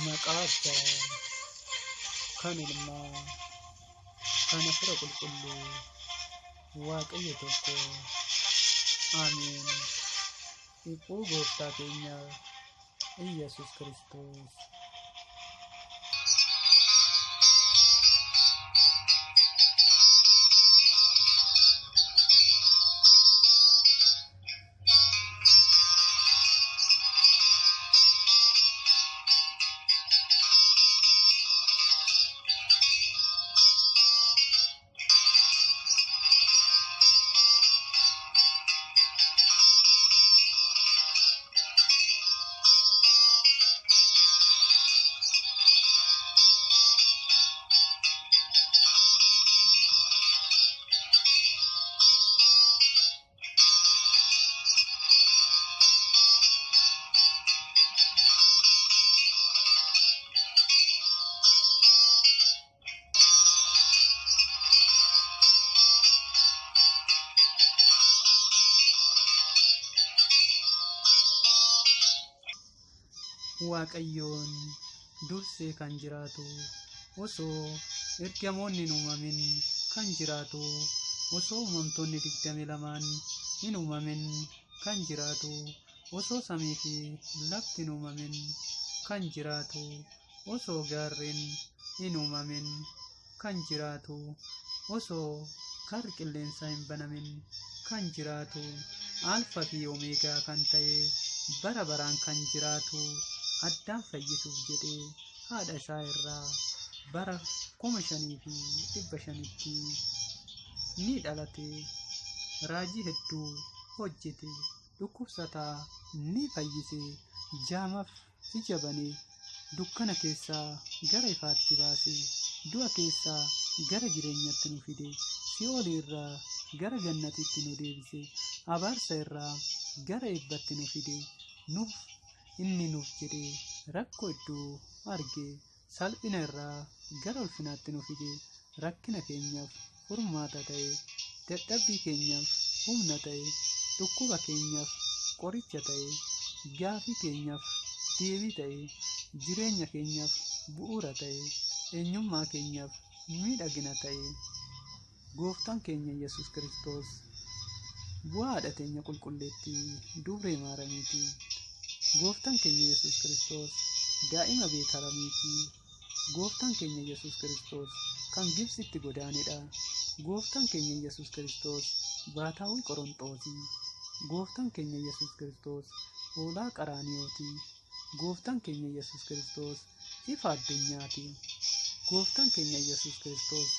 maqaa Abbaa kan Ilmaa kan Hafuura Qulqulluu Waaqayyo tokko Ameen. Dhiphuu Gooftaa keenya Iyyasuus Kiristoos. Waaqayyoon dursee kan jiraatu osoo ergamoonni hin uumamin kan jiraatu osoo uumamtoonni 22 hin uumamin kan jiraatu osoo samii fi lafti hin uumamin kan jiraatu osoo gaarreen hin uumamin kan jiraatu osoo karri qilleensaa hin banamin kan jiraatu alfaa fi omeegaa kan ta'e bara baraan kan jiraatu addaan fayyisuuf jedhee haadha isaa irraa bara 5,500tti ni dhalate. Raajii hedduu hojjete, dhukkubsataa ni fayyise, jaamaaf ija banee dukkana keessaa gara ifaatti baase, du'a keessaa gara jireenyatti nu fide, Si'ool irraa gara gannatitti nu deebise, abaarsa irraa gara eebbatti nu fide. Inni nuuf jedhee rakkoo hedduu arge, salphina irraa gara ulfinaatti nu fide, rakkina keenyaaf furmaata ta'e, dadhabbii keenyaaf humna ta'e, dhukkuba keenyaaf qoricha ta'e, gaafii keenyaaf deebii ta'e, jireenya keenyaaf bu'uura ta'e, eenyummaa keenyaaf miidhagina ta'e. Gooftaan keenya Yesuus Kiristoos bu'aa haadha teenya qulqulleettii Dubree Maaramiiti. Gooftaan keenya Yesuus Kiristoos daa'ima beekaramiiti. Gooftaan keenya Yesuus Kiristoos kan Gibsitti godaanedha. Gooftaan keenya Yesuus Kiristoos baataawii Qoronxoosi. Gooftaan keenya Yesuus Kiristoos hoolaa Qaraaniyooti. Gooftaan keenya Yesuus Kiristoos ifa addunyaati. Gooftaan keenya Yesuus Kiristoos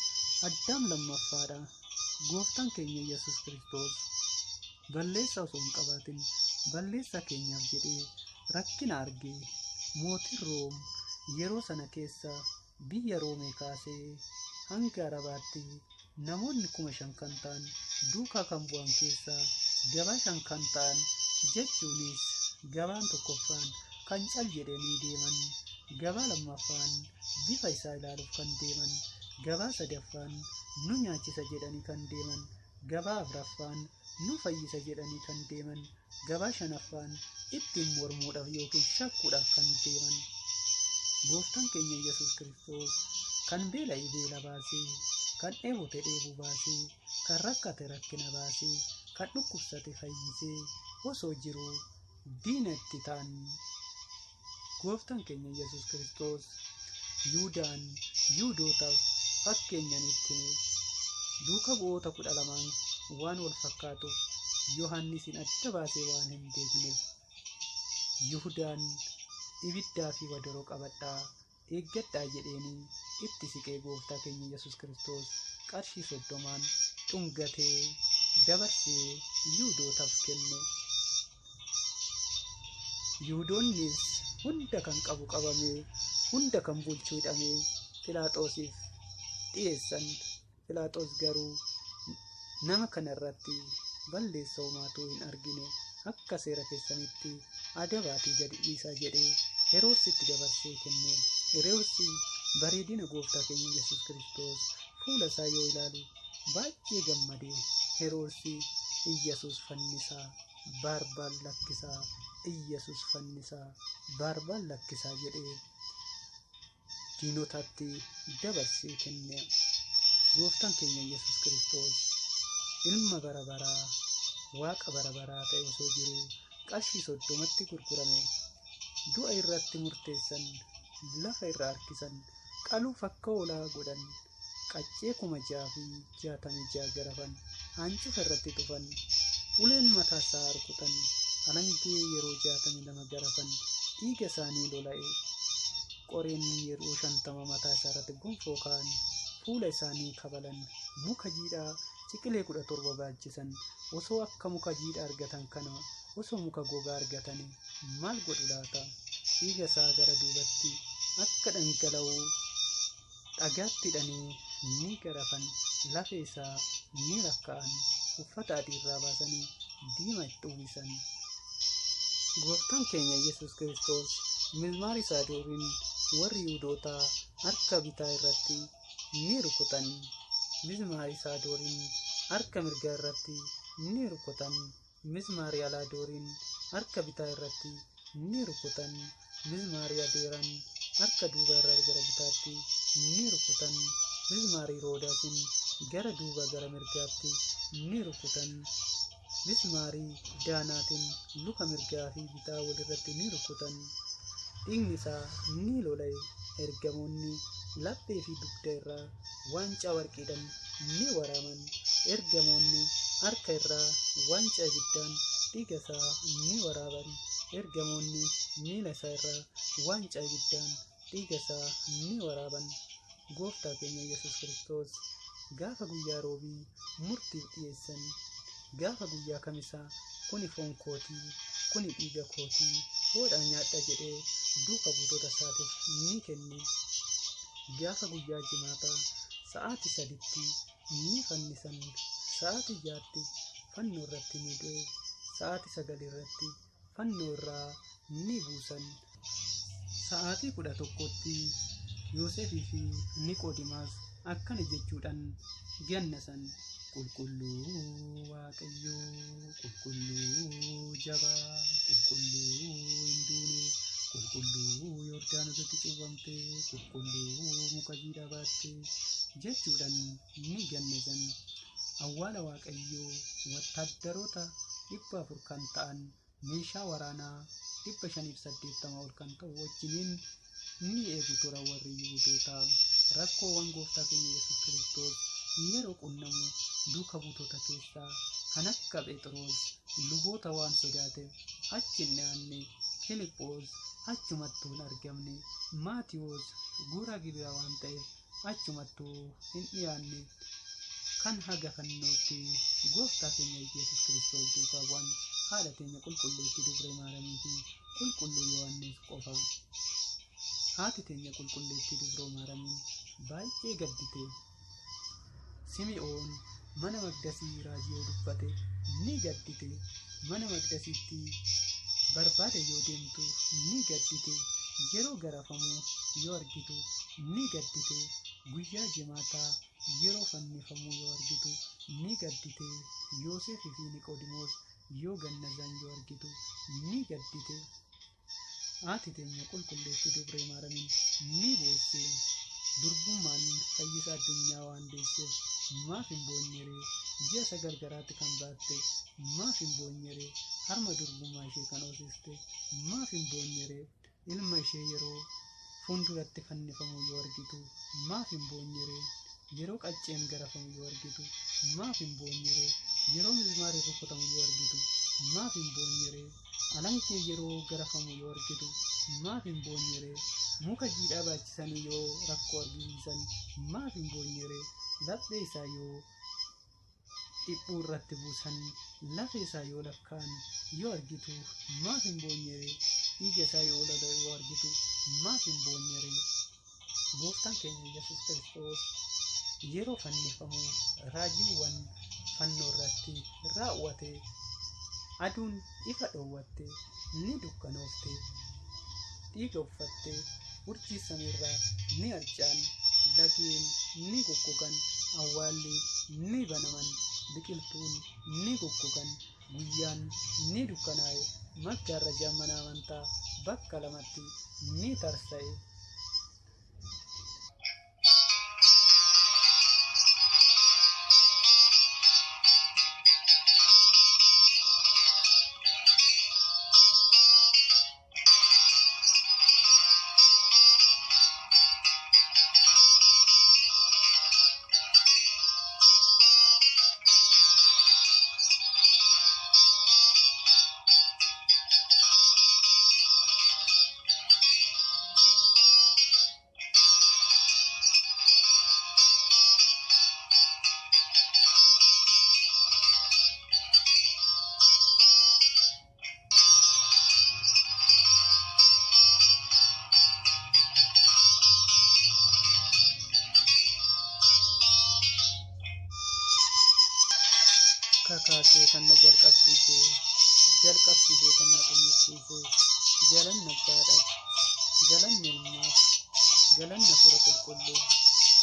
Addaam lammaffaadha. Gooftaan keenya Yesuus Kiristoos balleessa osoo hin qabaatin balleessa keenyaaf jedhee rakkina argee mootiin Room yeroo sana keessa biyya Roomee kaasee hanga Arabaatti namoonni 5,000 kan ta'an duukaa kan bu'an keessaa gabaa 5 kan ta'an jechuunis gabaan tokkoffaan kan cal jedhanii deeman, gabaa lammaffaan bifa isaa ilaaluuf kan deeman, gabaa sadaffaan nu nyaachisa jedhanii kan deeman, gabaa afuraffaan nu fayyisa jedhanii kan deeman, gabaa shanaffaan ittiin mormuudhaaf yookiin shakkuudhaaf kan deeman. Gooftaan keenya Yesuus Kiristoos kan beela'e beela baasee, kan dheebote dheebuu baasee, kan rakkate rakkina baasee, kan dhukkubsate fayyisee osoo jiruu diina itti ta'an. Gooftaan keenya Yesuus Kiristoos Yihuudootaaf fakkeenyaan itti duuka bu'oota 12 waan wal fakkaatuuf Yohaannisin adda baasee waan hin beekneef, Yihudaan ibiddaa fi wadaroo qabadhaa eeggadhaa jedheenii itti siqee gooftaa keenya Yesuus Kiristoos qarshii 30 dhungatee dabarsee Yihuudootaaf kenne. Yihuudoonnis hunda kan qabu qabamee, hunda kan bulchuu hidhamee Phiilaaxoosiif dhiyeessan. Phiilaaxoos garuu nama kana irratti balleessa homaatu hin argine, akka seera keessanitti adabaatii gadi dhiisaa jedhee Heroodisitti dabarsee kenne. Heroodisi bareedina gooftaa keenya Yesuus Kiristoos fuula isaa yoo ilaalu baay'ee gammadee, Heroodisi Iyyesuus fannisaa, Barbaan lakkisaa, Iyyesuus fannisaa, Barbaan lakkisaa jedhee diinotatti dabarsee kenne. Gooftaan keenya Yesuus Kiristoos ilma bara baraa waaqa bara baraa ta'e osoo jiru qarshii 30tti gurgurame. Du'a irratti murteessan, lafa irra harkisan, qaluuf akka hoolaa godhan, qaccee 666 garafan, hancufa irratti tufan, uleen mataa isaa rukutan, alangee yeroo 62 garafan, dhiiga isaanii lola'e, qoreen yeroo 50 mataa isaa irratti gonfoo ka'an, fuula isaanii kabalan, muka jiidhaa ciqilee 17 baachisan. Osoo akka muka jiidhaa argatan kana osoo muka gogaa argatan maal godhu laata? Dhiiga isaa gara duubatti akka dhangala'u dhagaatti hidhanii ni garafan, lafee isaa ni rakka'an, uffata adii irraa baasanii diima itti uwwisan. Gooftaan keenya Yesuus Kiristoos mismaar isaa duriin warri Yihuudootaa harka bitaa irratti ni rukutan, mismaar isaa duriin harka mirgaa irratti ni rukutan, mismaarii alaa duriin harka bitaa irratti ni rukutan, mismaarii adeeran harka duuba irraa gara bitaatti ni rukutan, mismaarii roodaatiin gara duuba gara mirgaatti ni rukutan, mismaarii daanaatiin luka mirgaa fi bitaa walirratti ni rukutan. Dhiigni isaa ni lola'e. Ergamoonni laphee fi dugda irraa waancaa warqiidhaan ni waraaman. Ergamoonni harka irraa waancaa ibiddaan dhiiga isaa ni waraaban. Ergamoonni miila isaa irraa waancaa ibiddaan dhiiga isaa ni waraaban. Gooftaa keenya Yesuus Kiristoos gaafa guyyaa roobii murtiif dhiyeessan, gaafa guyyaa kamisaa kuni foon kootii, kuni dhiiga kootii, hoodhaa nyaadhaa jedhee duuka buutota isaatiif ni kenne. Gaafa guyyaa jimaataa sa'aatii 3tti ni fannisan, sa'aatii 6tti fannoo irratti ni du'e, sa'aatii 9 irratti fannoo irraa ni buusan. Sa'aatii 11tti Yoosefii fi Niqoodimaas akkana jechuudhaan gannasan. Qulqulluu Waaqayyoo, qulqulluu jabaa, qulqulluu hin duune, qulqulluu Yordaanositti cuuphamte, qulqulluu muka jiidhaa baatte jechuudhaan ni gannasan. Awwaala Waaqayyoo wattaaddaroota 400 kan ta'an, meeshaa waraanaa 580 ol kan ta'u wajjiniin ni eegu tura warri Yihuudootaa. Rakkoowwan gooftaa keenya Yesuus Kiristoos yeroo qunnamu duuka buutota keessaa kan akka Phexros luboota waan sodaateef achi hin dhiyaanne, Filiphos achumattuu hin argamne, Maatiyoos guuraa gibiraa waan ta'eef achumattuu hin dhiyaanne. Kan haga fannootti gooftaa keenya Yesuus Kiristoos duukaa bu'an haadha keenya qulqulleetti Dubree Maariyaamii fi qulqulluu Yohaannis qofa. Haati keenya qulqulleetti Dubree Maariyaamiin baay'ee gaddite. Simi'oon mana Maqdasii raajii yoo dubbate ni gaddite. Mana Maqdasiitti barbaada yoo deemtu ni gaddite. Yeroo garafamu yoo argitu ni gaddite. Guyyaa jimaataa yeroo fannifamu yoo argitu ni gaddite. Yoosefii fi Niqoodimoos yoo gannasan yoo argitu ni gaddite. Haati teenya qulqulleetti Dubree Maariyaamiin ni boosse. Durbummaan fayyisa addunyaa waan deesseef maaf hin boonyere? Ji'a 9 garaatti kan baatte maaf hin boonyere? Harma durbummaa ishee kan hoosiste maaf hin boonyere? Ilma ishee yeroo fuulduratti fannifamu yoo argitu maaf hin boonyere? Yeroo qacceen garafamu yoo argitu maaf hin boonyere? Yeroo mismaarri rukutamu yoo argitu maaf hin boonyere? Alangee yeroo garafamu yoo argitu maaf hin boonyere? Muka jiidhaa baachisanii yoo rakkoo argisiisan maaf hin boonyere? Laphee isaa yoo dhiphuu irratti buusan, lafee isaa yoo lakkaan yoo argitu maaf hin boonyere? Dhiiga isaa yoo lola'u yoo argitu maaf hin boonyere? Gooftaan keenya Yesuus Kiristoos yeroo fannifamu raajiiwwan fannoo irratti raawwate. Aduun ifa dhoowwatte, ni dukkanoofte, dhiiga uffatte, urjii samiirraa ni harcaan, lageen ni goggogan, awwaalli ni banaman, biqiltuun ni goggogan, guyyaan ni dukkanaa'e, maggaarrajaan mana amantaa bakka lamatti ni tarsa'e. kaasee kan na jalqabsiise jalqabsiisee kan na xumursiise galanni abbaadhaaf galanni ilmaaf galanni hafuura qulqulluu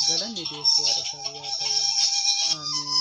galanni deessuu haadha isaa yaa ta'u. Amiin.